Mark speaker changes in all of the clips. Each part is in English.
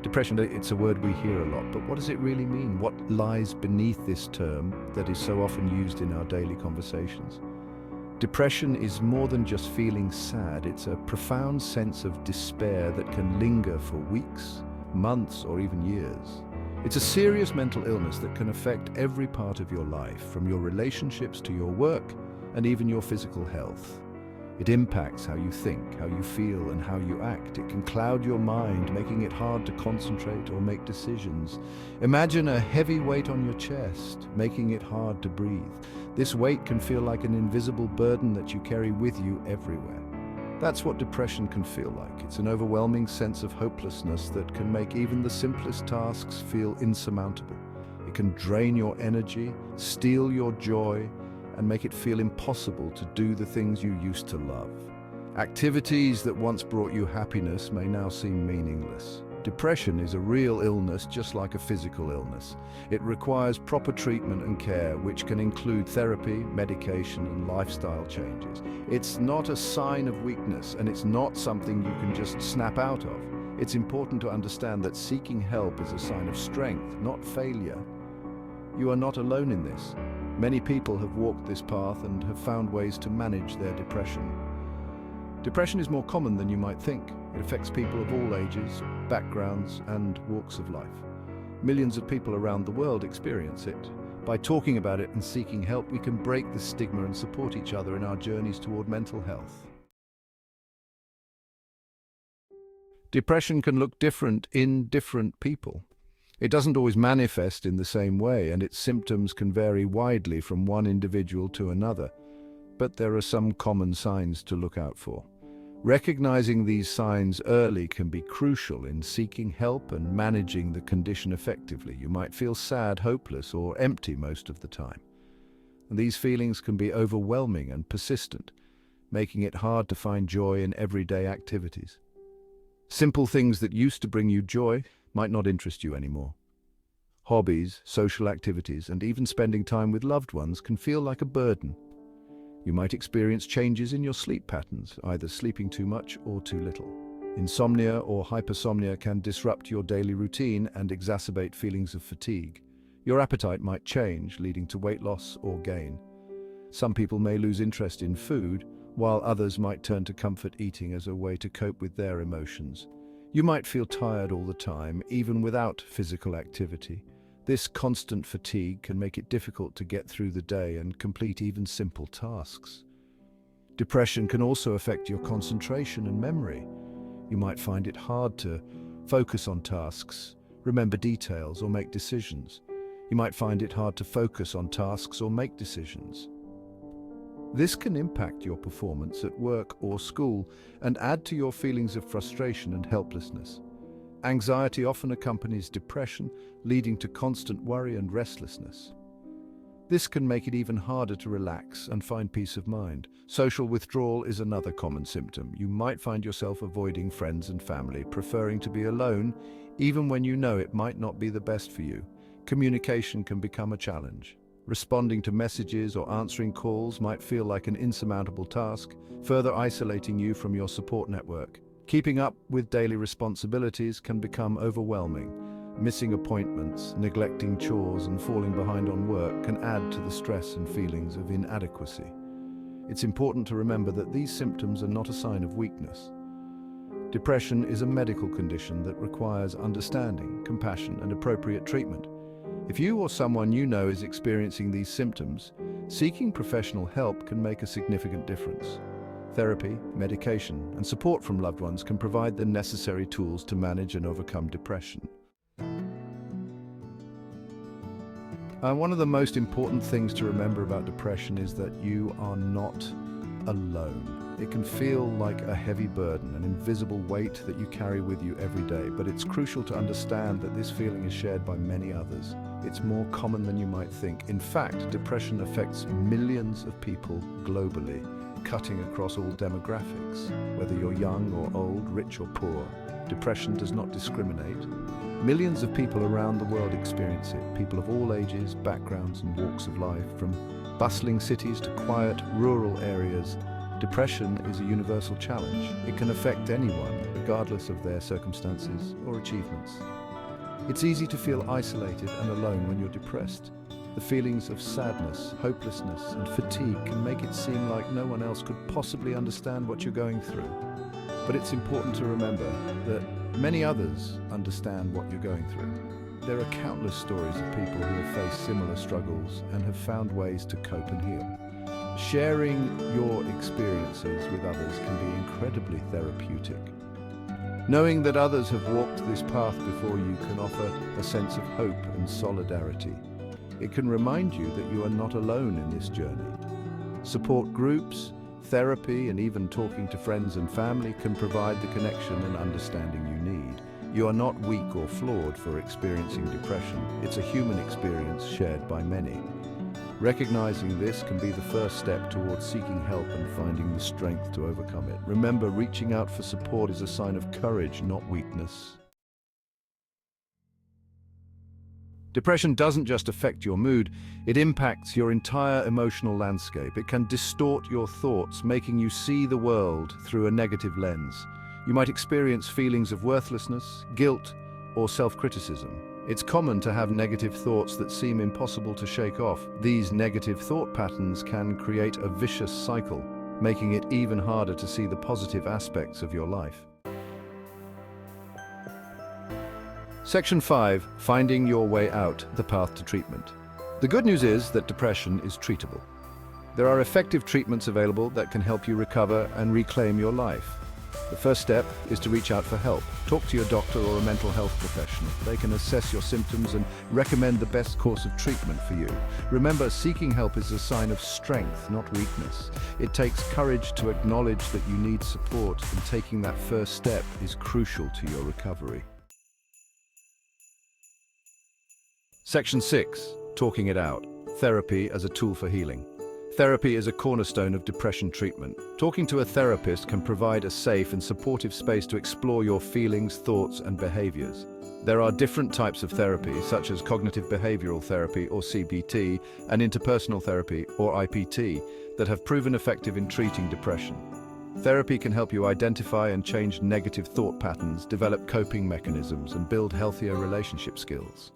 Speaker 1: Depression, it's a word we hear a lot, but what does it really mean? What lies beneath this term that is so often used in our daily conversations? Depression is more than just feeling sad. It's a profound sense of despair that can linger for weeks, months, or even years. It's a serious mental illness that can affect every part of your life, from your relationships to your work and even your physical health. It impacts how you think, how you feel, and how you act. It can cloud your mind, making it hard to concentrate or make decisions. Imagine a heavy weight on your chest, making it hard to breathe. This weight can feel like an invisible burden that you carry with you everywhere. That's what depression can feel like. It's an overwhelming sense of hopelessness that can make even the simplest tasks feel insurmountable. It can drain your energy, steal your joy, and make it feel impossible to do the things you used to love. Activities that once brought you happiness may now seem meaningless. Depression is a real illness, just like a physical illness. It requires proper treatment and care, which can include therapy, medication, and lifestyle changes. It's not a sign of weakness, and it's not something you can just snap out of. It's important to understand that seeking help is a sign of strength, not failure. You are not alone in this. Many people have walked this path and have found ways to manage their depression. Depression is more common than you might think. It affects people of all ages, backgrounds, and walks of life. Millions of people around the world experience it. By talking about it and seeking help, we can break the stigma and support each other in our journeys toward mental health. Depression can look different in different people. It doesn't always manifest in the same way, and its symptoms can vary widely from one individual to another. But there are some common signs to look out for. Recognizing these signs early can be crucial in seeking help and managing the condition effectively. You might feel sad, hopeless, or empty most of the time. And these feelings can be overwhelming and persistent, making it hard to find joy in everyday activities. Simple things that used to bring you joy might not interest you anymore. Hobbies, social activities, and even spending time with loved ones can feel like a burden. You might experience changes in your sleep patterns, either sleeping too much or too little. Insomnia or hypersomnia can disrupt your daily routine and exacerbate feelings of fatigue. Your appetite might change, leading to weight loss or gain. Some people may lose interest in food, while others might turn to comfort eating as a way to cope with their emotions. You might feel tired all the time, even without physical activity. This constant fatigue can make it difficult to get through the day and complete even simple tasks. Depression can also affect your concentration and memory. You might find it hard to focus on tasks, remember details, or make decisions. You might find it hard to focus on tasks or make decisions. This can impact your performance at work or school and add to your feelings of frustration and helplessness. Anxiety often accompanies depression, leading to constant worry and restlessness. This can make it even harder to relax and find peace of mind. Social withdrawal is another common symptom. You might find yourself avoiding friends and family, preferring to be alone, even when you know it might not be the best for you. Communication can become a challenge. Responding to messages or answering calls might feel like an insurmountable task, further isolating you from your support network. Keeping up with daily responsibilities can become overwhelming. Missing appointments, neglecting chores, and falling behind on work can add to the stress and feelings of inadequacy. It's important to remember that these symptoms are not a sign of weakness. Depression is a medical condition that requires understanding, compassion, and appropriate treatment. If you or someone you know is experiencing these symptoms, seeking professional help can make a significant difference. Therapy, medication, and support from loved ones can provide the necessary tools to manage and overcome depression. One of the most important things to remember about depression is that you are not alone. It can feel like a heavy burden, an invisible weight that you carry with you every day, but it's crucial to understand that this feeling is shared by many others. It's more common than you might think. In fact, depression affects millions of people globally, cutting across all demographics. Whether you're young or old, rich or poor, depression does not discriminate. Millions of people around the world experience it, people of all ages, backgrounds, and walks of life, from bustling cities to quiet, rural areas. Depression is a universal challenge. It can affect anyone, regardless of their circumstances or achievements. It's easy to feel isolated and alone when you're depressed. The feelings of sadness, hopelessness, and fatigue can make it seem like no one else could possibly understand what you're going through. But it's important to remember that many others understand what you're going through. There are countless stories of people who have faced similar struggles and have found ways to cope and heal. Sharing your experiences with others can be incredibly therapeutic. Knowing that others have walked this path before you can offer a sense of hope and solidarity. It can remind you that you are not alone in this journey. Support groups, therapy, and even talking to friends and family can provide the connection and understanding you need. You are not weak or flawed for experiencing depression. It's a human experience shared by many. Recognizing this can be the first step towards seeking help and finding the strength to overcome it. Remember, reaching out for support is a sign of courage, not weakness. Depression doesn't just affect your mood, it impacts your entire emotional landscape. It can distort your thoughts, making you see the world through a negative lens. You might experience feelings of worthlessness, guilt, or self-criticism. It's common to have negative thoughts that seem impossible to shake off. These negative thought patterns can create a vicious cycle, making it even harder to see the positive aspects of your life. Section 5. Finding your way out, the path to treatment. The good news is that depression is treatable. There are effective treatments available that can help you recover and reclaim your life. The first step is to reach out for help. Talk to your doctor or a mental health professional. They can assess your symptoms and recommend the best course of treatment for you. Remember, seeking help is a sign of strength, not weakness. It takes courage to acknowledge that you need support, and taking that first step is crucial to your recovery. Section 6. Talking it out. Therapy as a tool for healing. Therapy is a cornerstone of depression treatment. Talking to a therapist can provide a safe and supportive space to explore your feelings, thoughts, and behaviors. There are different types of therapy, such as cognitive behavioral therapy, or CBT, and interpersonal therapy, or IPT, that have proven effective in treating depression. Therapy can help you identify and change negative thought patterns, develop coping mechanisms, and build healthier relationship skills.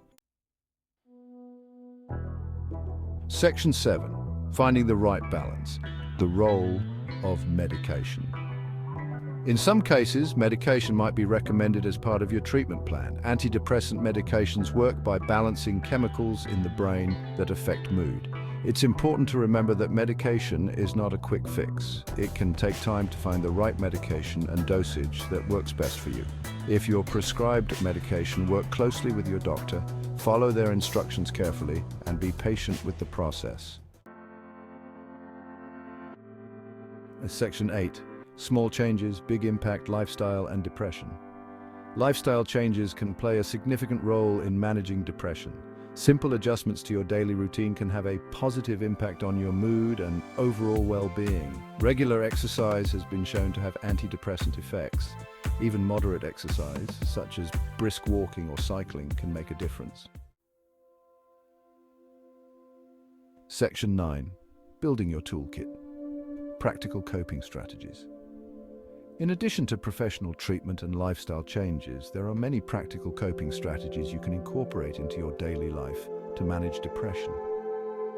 Speaker 1: Section 7. Finding the right balance. The role of medication. In some cases, medication might be recommended as part of your treatment plan. Antidepressant medications work by balancing chemicals in the brain that affect mood. It's important to remember that medication is not a quick fix. It can take time to find the right medication and dosage that works best for you. If you're prescribed medication, work closely with your doctor, follow their instructions carefully, and be patient with the process. Section 8. Small changes, big impact, lifestyle and depression. Lifestyle changes can play a significant role in managing depression. Simple adjustments to your daily routine can have a positive impact on your mood and overall well-being. Regular exercise has been shown to have antidepressant effects. Even moderate exercise, such as brisk walking or cycling, can make a difference. Section 9. Building your toolkit. Practical coping strategies. In addition to professional treatment and lifestyle changes, there are many practical coping strategies you can incorporate into your daily life to manage depression.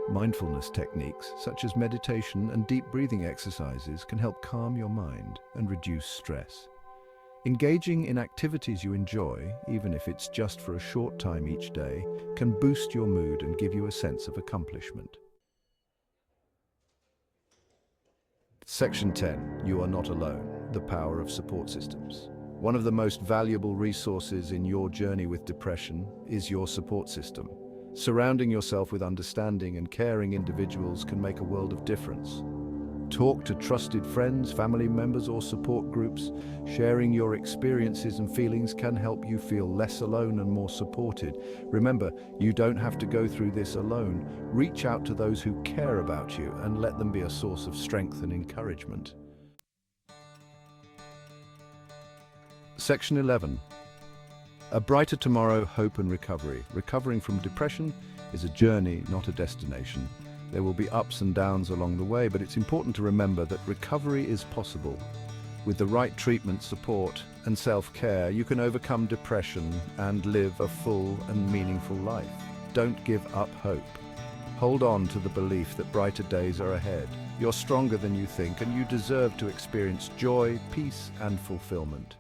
Speaker 1: Mindfulness techniques, such as meditation and deep breathing exercises, can help calm your mind and reduce stress. Engaging in activities you enjoy, even if it's just for a short time each day, can boost your mood and give you a sense of accomplishment. Section 10. You are not alone. The power of support systems. One of the most valuable resources in your journey with depression is your support system. Surrounding yourself with understanding and caring individuals can make a world of difference. Talk to trusted friends, family members, or support groups. Sharing your experiences and feelings can help you feel less alone and more supported. Remember, you don't have to go through this alone. Reach out to those who care about you and let them be a source of strength and encouragement. Section 11. A brighter tomorrow, hope and recovery. Recovering from depression is a journey, not a destination. There will be ups and downs along the way, but it's important to remember that recovery is possible. With the right treatment, support, and self-care, you can overcome depression and live a full and meaningful life. Don't give up hope. Hold on to the belief that brighter days are ahead. You're stronger than you think, and you deserve to experience joy, peace, and fulfillment.